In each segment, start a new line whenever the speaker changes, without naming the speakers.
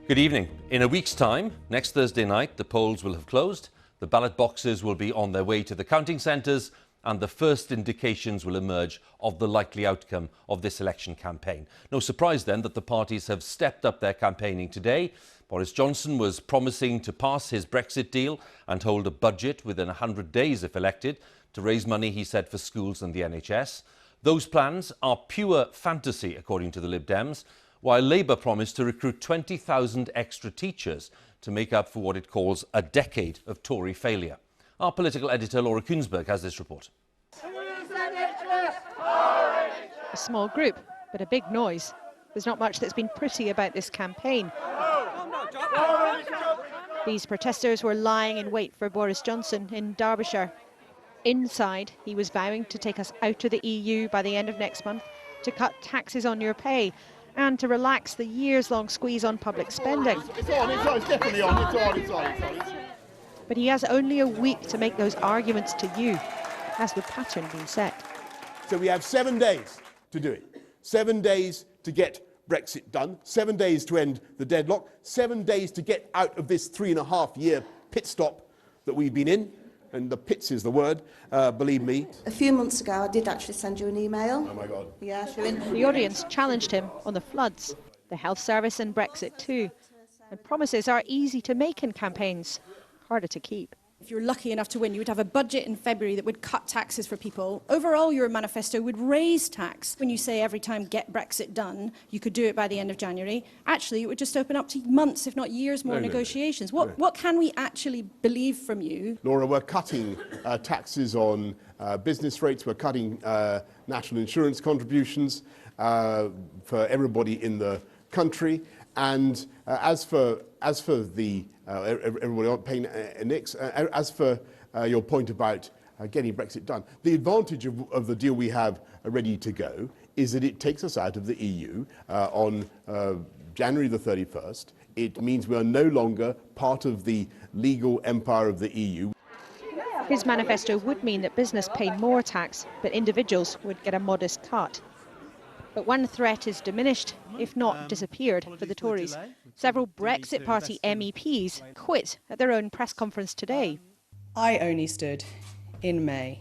Good evening. In a week's time, next Thursday night, the polls will have closed, the ballot boxes will be on their way to the counting centres, and the first indications will emerge of the likely outcome of this election campaign. No surprise then that the parties have stepped up their campaigning today. Boris Johnson was promising to pass his Brexit deal and hold a budget within 100 days if elected to raise money, he said, for schools and the NHS. Those plans are pure fantasy, according to the Lib Dems, while Labour promised to recruit 20,000 extra teachers to make up for what it calls a decade of Tory failure. Our political editor Laura Kuenssberg has this report.
A small group, but a big noise. There's not much that's been pretty about this campaign. These protesters were lying in wait for Boris Johnson in Derbyshire. Inside, he was vowing to take us out of the EU by the end of next month, to cut taxes on your pay, and to relax the years-long squeeze on public spending.
It's definitely on.
But he has only a week to make those arguments to you. Has the pattern been set?
So we have 7 days to do it. 7 days to get Brexit done, 7 days to end the deadlock, 7 days to get out of this 3.5-year pit stop that we've been in. And the pits is the word, believe me.
A few months ago, I did actually send you an email.
Oh, my God.
Yeah, Sherwin.
The audience challenged him on the floods, the health service and Brexit too. And promises are easy to make in campaigns, harder to keep.
If you're lucky enough to win, you would have a budget in February that would cut taxes for people. Overall, your manifesto would raise tax. When you say every time get Brexit done, you could do it by the end of January, actually it would just open up to months, if not years, more negotiations. What can we actually believe from you?
Laura, we're cutting taxes on business rates, we're cutting national insurance contributions for everybody in the country. And as for the everybody paying nix, as for your point about getting Brexit done, the advantage of the deal we have ready to go is that it takes us out of the EU on January the 31st. It means we are no longer part of the legal empire of the EU.
His manifesto would mean that business paid more tax, but individuals would get a modest cut. But one threat is diminished, if not disappeared, for the Tories. Several Brexit Party MEPs quit at their own press conference today.
I only stood in May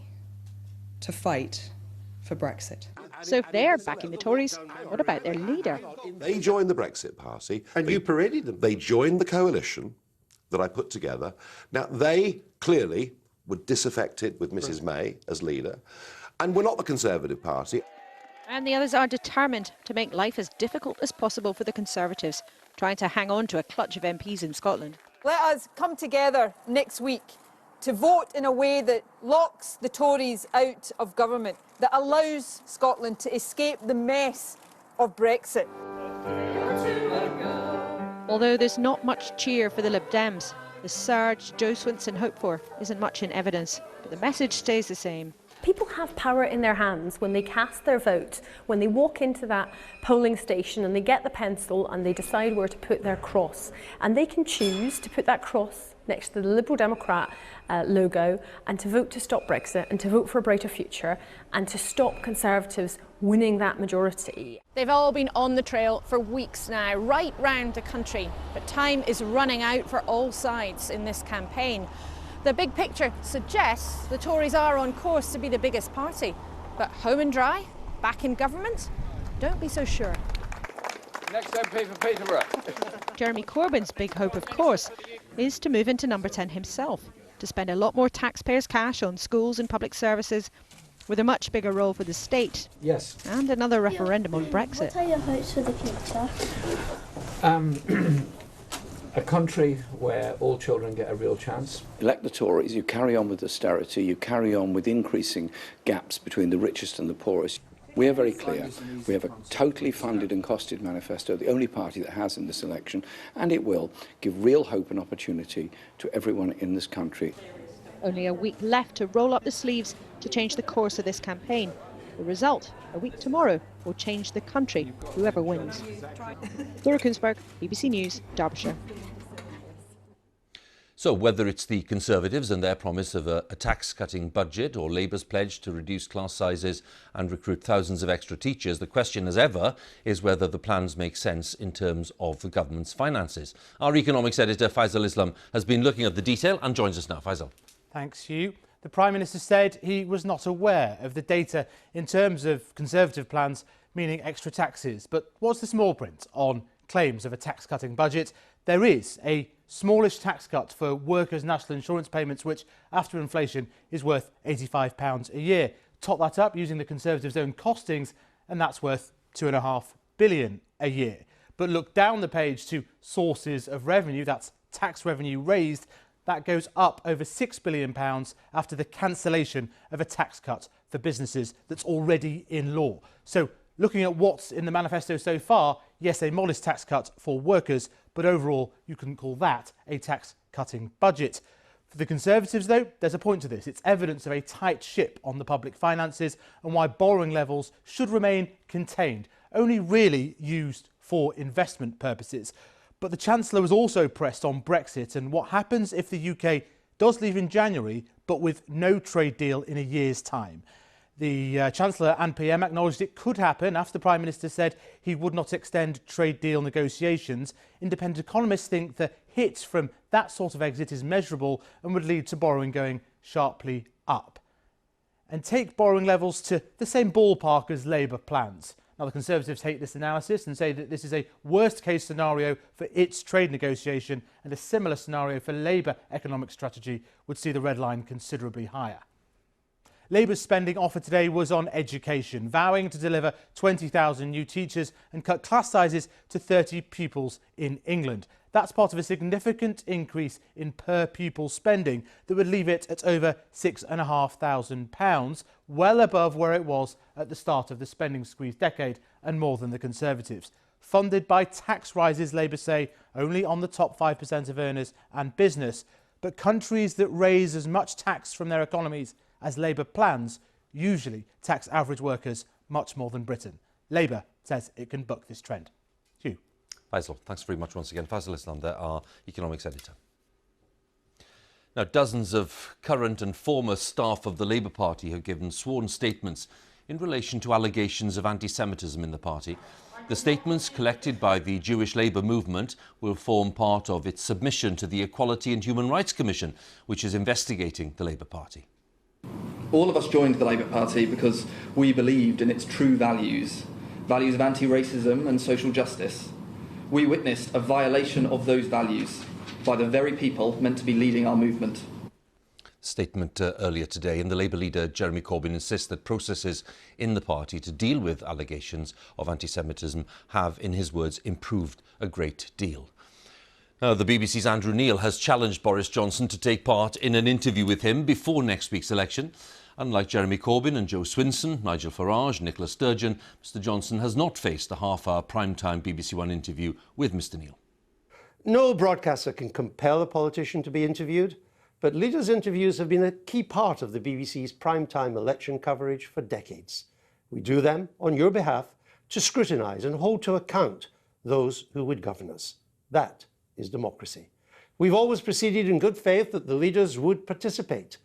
to fight for Brexit.
So if they're backing the Tories, what about their leader?
They joined the Brexit Party. And you paraded them. They joined the coalition that I put together. Now, they clearly were disaffected with Mrs May as leader. And we're not the Conservative Party.
And the others are determined to make life as difficult as possible for the Conservatives, trying to hang on to a clutch of MPs in Scotland.
Let us come together next week to vote in a way that locks the Tories out of government, that allows Scotland to escape the mess of Brexit.
Although there's not much cheer for the Lib Dems, the surge Joe Swinson hoped for isn't much in evidence, but the message stays the same.
People have power in their hands when they cast their vote, when they walk into that polling station and they get the pencil and they decide where to put their cross. And they can choose to put that cross next to the Liberal Democrat logo and to vote to stop Brexit and to vote for a brighter future and to stop Conservatives winning that majority.
They've all been on the trail for weeks now, right round the country. But time is running out for all sides in this campaign. The big picture suggests the Tories are on course to be the biggest party. But home and dry, back in government? Don't be so sure.
Next MP for Peterborough.
Jeremy Corbyn's big hope, of course, is to move into number 10 himself, to spend a lot more taxpayers' cash on schools and public services, with a much bigger role for the state.
Yes.
And another referendum on Brexit.
What are your hopes for the future?
A country where all children get a real chance.
Elect the Tories, you carry on with austerity, you carry on with increasing gaps between the richest and the poorest. We are very clear. We have a totally funded and costed manifesto, the only party that has in this election, and it will give real hope and opportunity to everyone in this country.
Only a week left to roll up the sleeves to change the course of this campaign. The result, a week tomorrow, will change the country, whoever wins. Laura Kuenssberg, BBC News, Derbyshire.
So whether it's the Conservatives and their promise of a tax-cutting budget or Labour's pledge to reduce class sizes and recruit thousands of extra teachers, the question as ever is whether the plans make sense in terms of the government's finances. Our economics editor Faisal Islam has been looking at the detail and joins us now. Faisal.
Thanks, Huw. The Prime Minister said he was not aware of the data in terms of Conservative plans, meaning extra taxes. But what's the small print on claims of a tax-cutting budget? There is a smallish tax cut for workers' national insurance payments, which, after inflation, is worth £85 a year. Top that up using the Conservatives' own costings, and that's worth £2.5 billion a year. But look down the page to sources of revenue, that's tax revenue raised, that goes up over £6 billion after the cancellation of a tax cut for businesses that's already in law. So looking at what's in the manifesto so far, yes, a modest tax cut for workers, but overall you can call that a tax-cutting budget. For the Conservatives, though, there's a point to this. It's evidence of a tight ship on the public finances and why borrowing levels should remain contained, only really used for investment purposes. But the Chancellor was also pressed on Brexit and what happens if the UK does leave in January, but with no trade deal in a year's time. The Chancellor and PM acknowledged it could happen after the Prime Minister said he would not extend trade deal negotiations. Independent economists think the hit from that sort of exit is measurable and would lead to borrowing going sharply up. And take borrowing levels to the same ballpark as Labour plans. Now, the Conservatives hate this analysis and say that this is a worst-case scenario for its trade negotiation, and a similar scenario for Labour economic strategy would see the red line considerably higher. Labour's spending offer today was on education, vowing to deliver 20,000 new teachers and cut class sizes to 30 pupils in England. That's part of a significant increase in per-pupil spending that would leave it at over £6,500, well above where it was at the start of the spending squeeze decade and more than the Conservatives. Funded by tax rises, Labour say, only on the top 5% of earners and business. But countries that raise as much tax from their economies as Labour plans usually tax average workers much more than Britain. Labour says it can buck this trend. Huw.
Faisal, thanks very much once again. Faisal Islam, there, our economics editor. Now, dozens of current and former staff of the Labour Party have given sworn statements in relation to allegations of anti-Semitism in the party. The statements collected by the Jewish Labour movement will form part of its submission to the Equality and Human Rights Commission, which is investigating the Labour Party.
All of us joined the Labour Party because we believed in its true values, values of anti-racism and social justice. We witnessed a violation of those values by the very people meant to be leading our movement.
Statement earlier today, and the Labour leader Jeremy Corbyn insists that processes in the party to deal with allegations of anti-Semitism have, in his words, improved a great deal. Now, the BBC's Andrew Neil has challenged Boris Johnson to take part in an interview with him before next week's election. Unlike Jeremy Corbyn and Joe Swinson, Nigel Farage, Nicola Sturgeon, Mr Johnson has not faced a half-hour prime-time BBC One interview with Mr Neil.
No broadcaster can compel a politician to be interviewed, but leaders' interviews have been a key part of the BBC's prime-time election coverage for decades. We do them on your behalf to scrutinise and hold to account those who would govern us. That is democracy. We've always proceeded in good faith that the leaders would participate,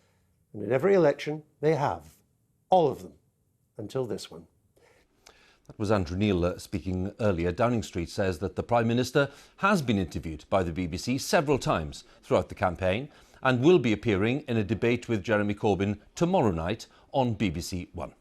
and in every election they have, all of them, until this one.
That was Andrew Neil speaking earlier. Downing Street says that the Prime Minister has been interviewed by the BBC several times throughout the campaign and will be appearing in a debate with Jeremy Corbyn tomorrow night on BBC One.